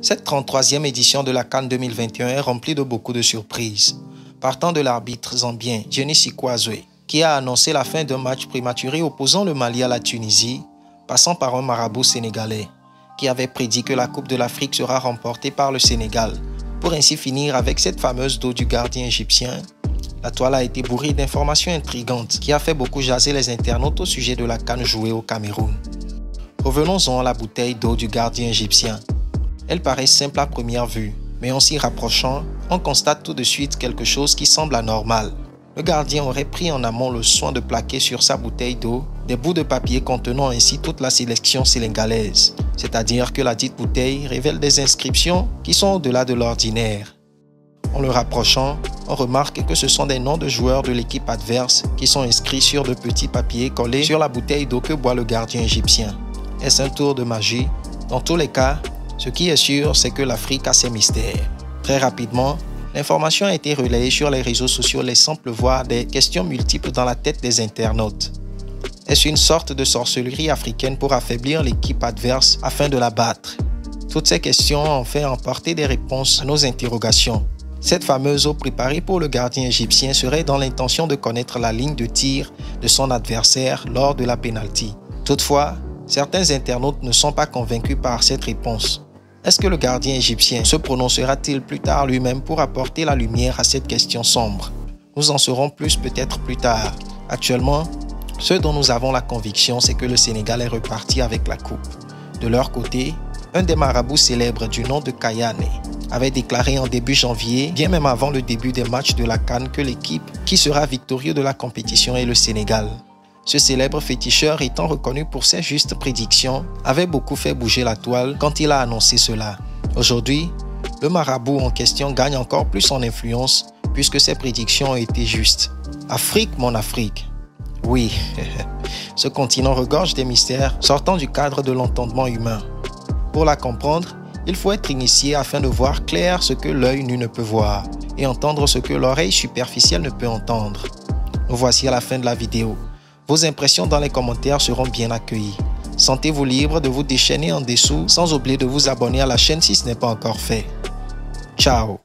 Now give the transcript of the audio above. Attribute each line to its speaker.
Speaker 1: Cette 33e édition de la CAN 2021 est remplie de beaucoup de surprises. Partant de l'arbitre zambien Jenny Sikwazwe, qui a annoncé la fin d'un match prématuré opposant le Mali à la Tunisie, passant par un marabout sénégalais, qui avait prédit que la Coupe de l'Afrique sera remportée par le Sénégal, pour ainsi finir avec cette fameuse dos du gardien égyptien. La toile a été bourrée d'informations intrigantes qui a fait beaucoup jaser les internautes au sujet de la CAN jouée au Cameroun. Revenons-en à la bouteille d'eau du gardien égyptien. Elle paraît simple à première vue, mais en s'y rapprochant, on constate tout de suite quelque chose qui semble anormal. Le gardien aurait pris en amont le soin de plaquer sur sa bouteille d'eau des bouts de papier contenant ainsi toute la sélection sénégalaise, c'est-à-dire que la dite bouteille révèle des inscriptions qui sont au-delà de l'ordinaire. En le rapprochant, on remarque que ce sont des noms de joueurs de l'équipe adverse qui sont inscrits sur de petits papiers collés sur la bouteille d'eau que boit le gardien égyptien. Est-ce un tour de magie? Dans tous les cas, ce qui est sûr, c'est que l'Afrique a ses mystères. Très rapidement, l'information a été relayée sur les réseaux sociaux laissant pleuvoir des questions multiples dans la tête des internautes. Est-ce une sorte de sorcellerie africaine pour affaiblir l'équipe adverse afin de la battre? Toutes ces questions ont fait emporter des réponses à nos interrogations. Cette fameuse eau préparée pour le gardien égyptien serait dans l'intention de connaître la ligne de tir de son adversaire lors de la pénalty. Toutefois, certains internautes ne sont pas convaincus par cette réponse. Est-ce que le gardien égyptien se prononcera-t-il plus tard lui-même pour apporter la lumière à cette question sombre? Nous en saurons plus peut-être plus tard. Actuellement, ce dont nous avons la conviction, c'est que le Sénégal est reparti avec la coupe. De leur côté, un des marabouts célèbres du nom de Kayane avait déclaré en début janvier, bien même avant le début des matchs de la CAN, que l'équipe qui sera victorieuse de la compétition est le Sénégal. Ce célèbre féticheur, étant reconnu pour ses justes prédictions, avait beaucoup fait bouger la toile quand il a annoncé cela. Aujourd'hui, le marabout en question gagne encore plus en influence puisque ses prédictions ont été justes. Afrique, mon Afrique. Oui, ce continent regorge des mystères sortant du cadre de l'entendement humain. Pour la comprendre, il faut être initié afin de voir clair ce que l'œil nu ne peut voir et entendre ce que l'oreille superficielle ne peut entendre. Nous voici à la fin de la vidéo. Vos impressions dans les commentaires seront bien accueillies. Sentez-vous libre de vous déchaîner en dessous sans oublier de vous abonner à la chaîne si ce n'est pas encore fait. Ciao!